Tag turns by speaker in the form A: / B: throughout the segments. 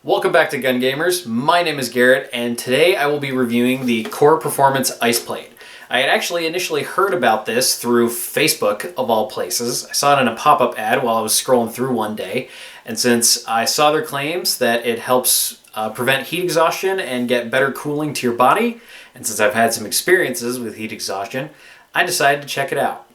A: Welcome back to Gun Gamers. My name is Garrett, and today I will be reviewing the Core Performance Ice Plate. I had actually initially heard about this through Facebook, of all places. I saw it in a pop-up ad while I was scrolling through one day, and since I saw their claims that it helps prevent heat exhaustion and get better cooling to your body, and since I've had some experiences with heat exhaustion, I decided to check it out.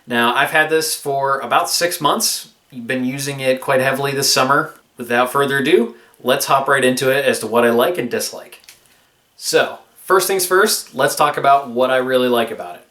A: Now, I've had this for about 6 months. Been using it quite heavily this summer. Without further ado, let's hop right into it as to what I like and dislike. So, first things first, let's talk about what I really like about it.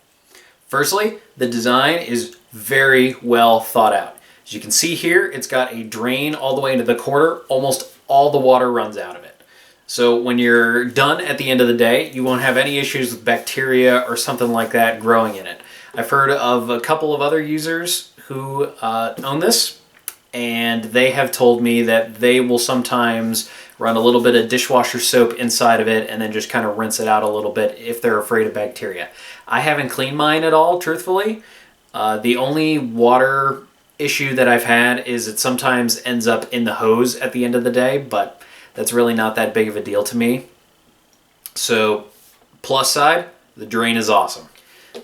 A: Firstly, the design is very well thought out. As you can see here, it's got a drain all the way into the corner. Almost all the water runs out of it. So when you're done at the end of the day, you won't have any issues with bacteria or something like that growing in it. I've heard of a couple of other users who own this, and they have told me that they will sometimes run a little bit of dishwasher soap inside of it and then just kind of rinse it out a little bit if they're afraid of bacteria. I haven't cleaned mine at all, truthfully. The only water issue that I've had is it sometimes ends up in the hose at the end of the day, but that's really not that big of a deal to me. So, plus side, the drain is awesome.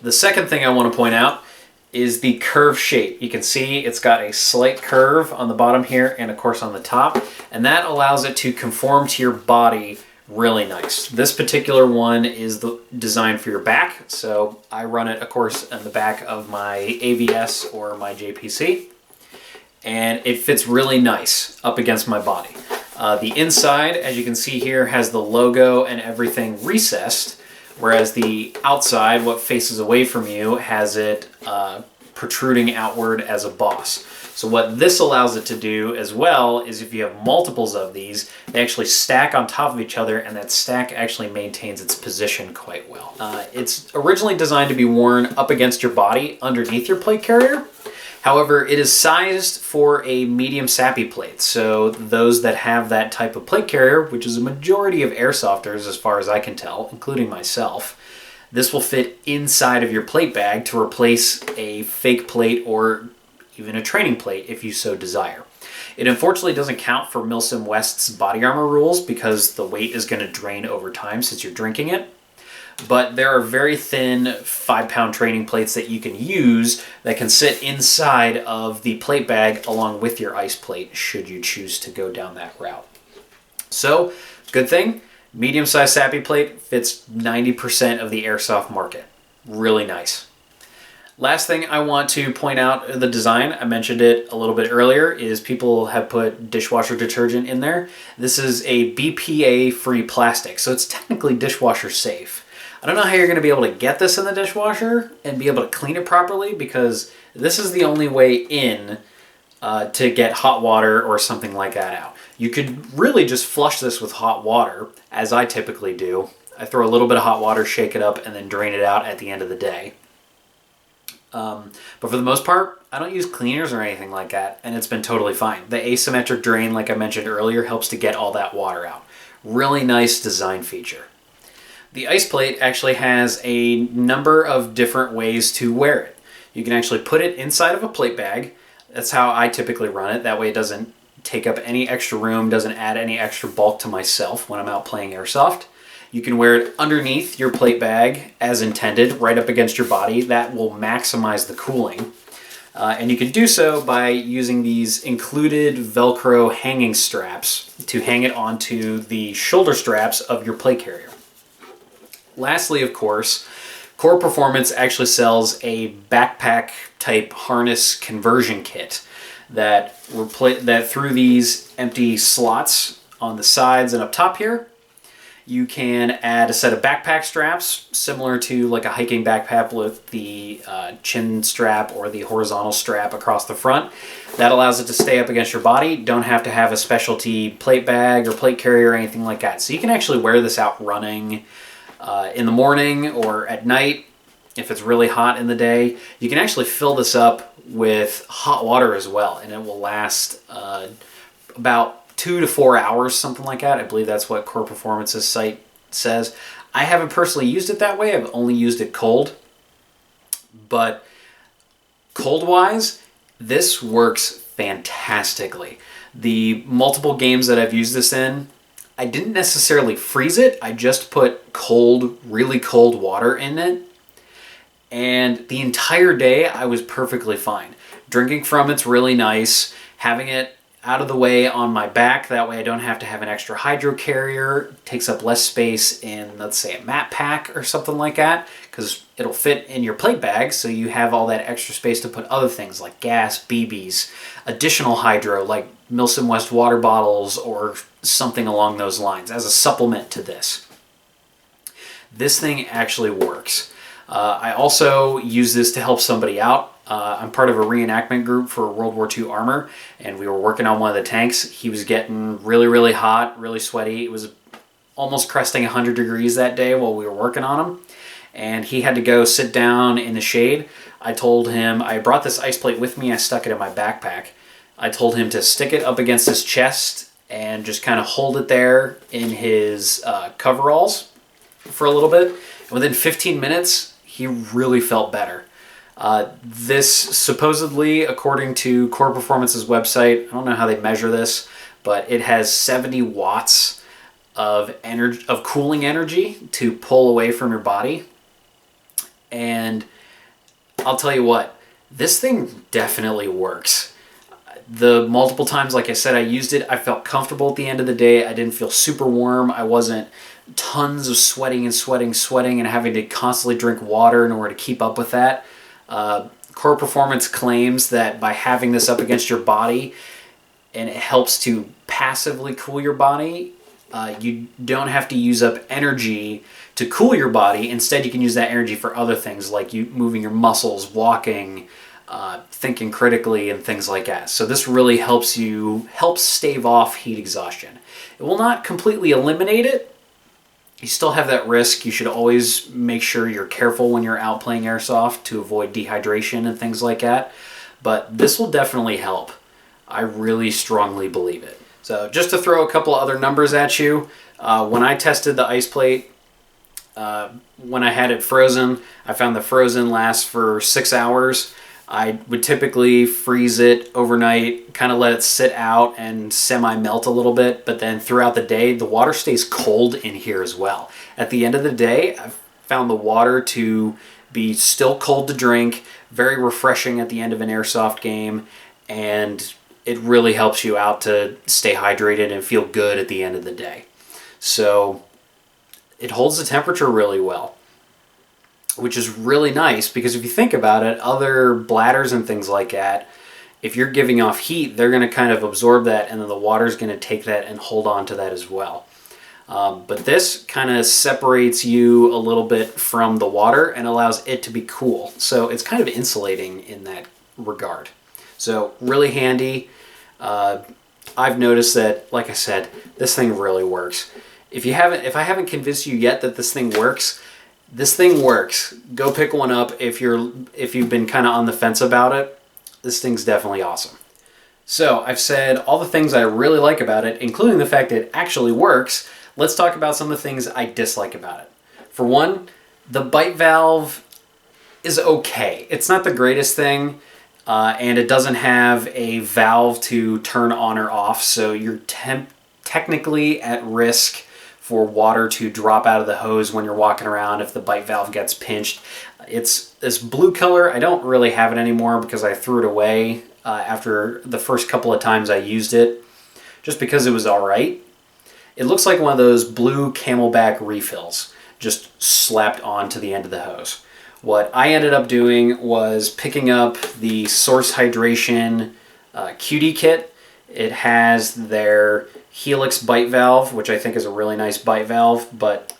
A: The second thing I want to point out is the curve shape. You can see it's got a slight curve on the bottom here and of course on the top, and that allows it to conform to your body really nice. This particular one is designed for your back, so I run it of course on the back of my AVS or my JPC, and it fits really nice up against my body. The inside, as you can see here, has the logo and everything recessed, whereas the outside, what faces away from you, has it protruding outward as a boss. So what this allows it to do as well is if you have multiples of these, they actually stack on top of each other, and that stack actually maintains its position quite well. It's originally designed to be worn up against your body underneath your plate carrier. However, it is sized for a medium SAPI plate, so those that have that type of plate carrier, which is a majority of airsofters as far as I can tell, including myself, this will fit inside of your plate bag to replace a fake plate or even a training plate if you so desire. It unfortunately doesn't count for Milsim West's body armor rules because the weight is going to drain over time since you're drinking it. But there are very thin 5-pound training plates that you can use that can sit inside of the plate bag along with your ice plate should you choose to go down that route. So, good thing, medium-sized SAPI plate fits 90% of the airsoft market. Really nice. Last thing I want to point out, the design, I mentioned it a little bit earlier, is people have put dishwasher detergent in there. This is a BPA-free plastic, so it's technically dishwasher safe. I don't know how you're going to be able to get this in the dishwasher and be able to clean it properly, because this is the only way in to get hot water or something like that out. You could really just flush this with hot water, as I typically do. I throw a little bit of hot water, shake it up, and then drain it out at the end of the day. But for the most part, I don't use cleaners or anything like that, and it's been totally fine. The asymmetric drain, like I mentioned earlier, helps to get all that water out. Really nice design feature. The ice plate actually has a number of different ways to wear it. You can actually put it inside of a plate bag. That's how I typically run it. That way it doesn't take up any extra room, doesn't add any extra bulk to myself when I'm out playing airsoft. You can wear it underneath your plate bag as intended, right up against your body. That will maximize the cooling. And you can do so by using these included Velcro hanging straps to hang it onto the shoulder straps of your plate carrier. Lastly, of course, Core Performance actually sells a backpack type harness conversion kit that through these empty slots on the sides and up top here, you can add a set of backpack straps similar to like a hiking backpack with the chin strap or the horizontal strap across the front. That allows it to stay up against your body. Don't have to have a specialty plate bag or plate carrier or anything like that. So you can actually wear this out running in the morning or at night if it's really hot in the day. You can actually fill this up with hot water as well, and it will last about 2 to 4 hours, something like that. I believe that's what Core Performance's site says. I haven't personally used it that way. I've only used it cold. But cold-wise, this works fantastically. The multiple games that I've used this in, I didn't necessarily freeze it. I just put cold, really cold water in it. And the entire day I was perfectly fine. Drinking from it's really nice. Having it out of the way on my back, that way I don't have to have an extra hydro carrier. It takes up less space in, let's say, a mat pack or something like that, because it'll fit in your plate bag, so you have all that extra space to put other things like gas, BBs, additional hydro like Milsim West water bottles or something along those lines as a supplement to this. This thing actually works. I also use this to help somebody out. I'm part of a reenactment group for World War II armor, and we were working on one of the tanks. He was getting really, really hot, really sweaty. It was almost cresting 100 degrees that day while we were working on him, and he had to go sit down in the shade. I told him, I brought this ice plate with me. I stuck it in my backpack. I told him to stick it up against his chest and just kind of hold it there in his coveralls for a little bit. And within 15 minutes, he really felt better. This supposedly, according to Core Performance's website, I don't know how they measure this, but it has 70 watts of energy, of cooling energy to pull away from your body. And I'll tell you what, this thing definitely works. The multiple times, like I said, I used it, I felt comfortable at the end of the day. I didn't feel super warm. I wasn't tons of sweating and having to constantly drink water in order to keep up with that. Core Performance claims that by having this up against your body, and it helps to passively cool your body, you don't have to use up energy to cool your body. Instead, you can use that energy for other things like you moving your muscles, walking, thinking critically, and things like that. So this really helps stave off heat exhaustion. It will not completely eliminate it. You still have that risk. You should always make sure you're careful when you're out playing airsoft to avoid dehydration and things like that. But this will definitely help. I really strongly believe it. So just to throw a couple of other numbers at you, when I tested the ice plate, when I had it frozen, I found the frozen lasts for 6 hours. I would typically freeze it overnight, kind of let it sit out and semi-melt a little bit, but then throughout the day, the water stays cold in here as well. At the end of the day, I've found the water to be still cold to drink, very refreshing at the end of an airsoft game, and it really helps you out to stay hydrated and feel good at the end of the day. So it holds the temperature really well, which is really nice, because if you think about it, other bladders and things like that, if you're giving off heat, they're going to kind of absorb that, and then the water's going to take that and hold on to that as well. But this kind of separates you a little bit from the water and allows it to be cool. So it's kind of insulating in that regard. So really handy. I've noticed that, like I said, this thing really works. If I haven't convinced you yet that this thing works, this thing works. Go pick one up if you've been kind of on the fence about it. This thing's definitely awesome. So I've said all the things I really like about it, including the fact that it actually works. Let's talk about some of the things I dislike about it. For one, the bite valve is okay. It's not the greatest thing, and it doesn't have a valve to turn on or off, so you're technically at risk for water to drop out of the hose when you're walking around if the bite valve gets pinched. It's this blue color. I don't really have it anymore because I threw it away after the first couple of times I used it, just because it was all right. It looks like one of those blue Camelback refills just slapped onto the end of the hose. What I ended up doing was picking up the Source Hydration QD kit. It has their Helix bite valve, which I think is a really nice bite valve, but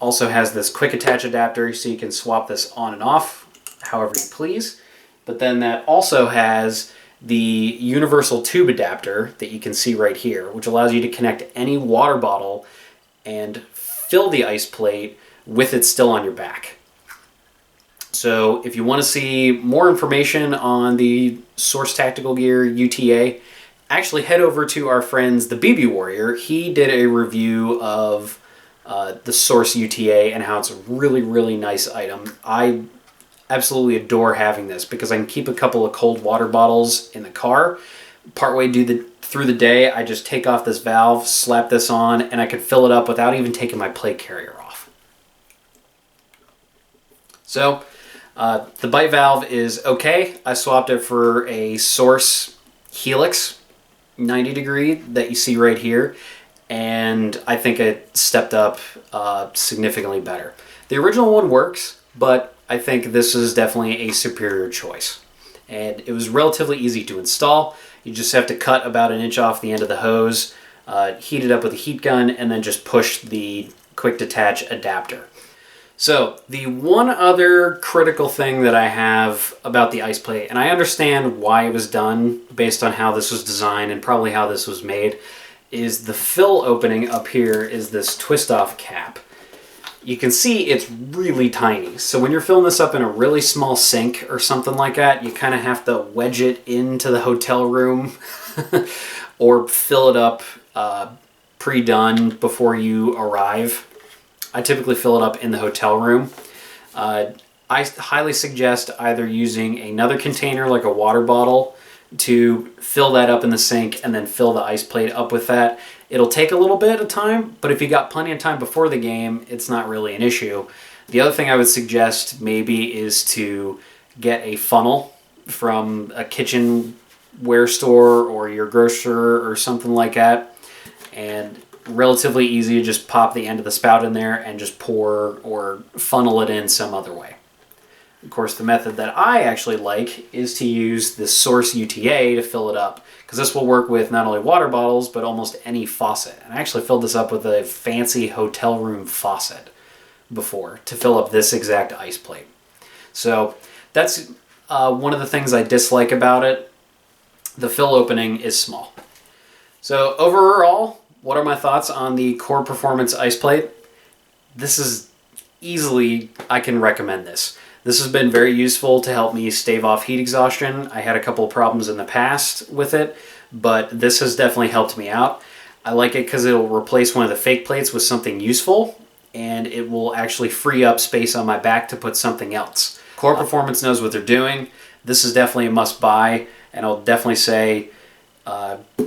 A: also has this quick attach adapter, so you can swap this on and off however you please. But then that also has the universal tube adapter that you can see right here, which allows you to connect any water bottle and fill the ice plate with it still on your back. So if you want to see more information on the Source Tactical Gear UTA, actually head over to our friends the BB Warrior. He did a review of the Source UTA and how it's a really, really nice item. I absolutely adore having this because I can keep a couple of cold water bottles in the car partway through the day, I just take off this valve, slap this on, and I could fill it up without even taking my plate carrier off. So the bite valve is okay. I swapped it for a Source Helix 90 degree that you see right here, and I think it stepped up significantly better. The original one works, but I think this is definitely a superior choice. And it was relatively easy to install. You just have to cut about 1 inch off the end of the hose, heat it up with a heat gun, and then just push the quick detach adapter. So the one other critical thing that I have about the ice plate, and I understand why it was done based on how this was designed and probably how this was made, is the fill opening up here is this twist off cap. You can see it's really tiny. So when you're filling this up in a really small sink or something like that, you kind of have to wedge it into the hotel room or fill it up pre-done before you arrive. I typically fill it up in the hotel room. I highly suggest either using another container like a water bottle to fill that up in the sink and then fill the ice plate up with that. It'll take a little bit of time, but if you got plenty of time before the game, it's not really an issue. The other thing I would suggest maybe is to get a funnel from a kitchenware store or your grocer or something like that, and relatively easy to just pop the end of the spout in there and just pour or funnel it in some other way. Of course, the method that I actually like is to use the Source UTA to fill it up, because this will work with not only water bottles, but almost any faucet. And I actually filled this up with a fancy hotel room faucet before to fill up this exact ice plate. So that's one of the things I dislike about it. The fill opening is small. So overall, what are my thoughts on the Core Performance ice plate? This is easily, I can recommend this. This has been very useful to help me stave off heat exhaustion. I had a couple of problems in the past with it, but this has definitely helped me out. I like it because it'll replace one of the fake plates with something useful, and it will actually free up space on my back to put something else. Core Performance knows what they're doing. This is definitely a must-buy, and I'll definitely say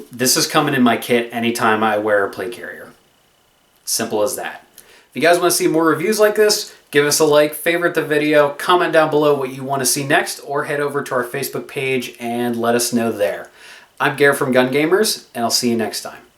A: this is coming in my kit anytime I wear a plate carrier. Simple as that. If you guys want to see more reviews like this, give us a like, favorite the video, comment down below what you want to see next, or head over to our Facebook page and let us know there. I'm Garrett from Gun Gamers, and I'll see you next time.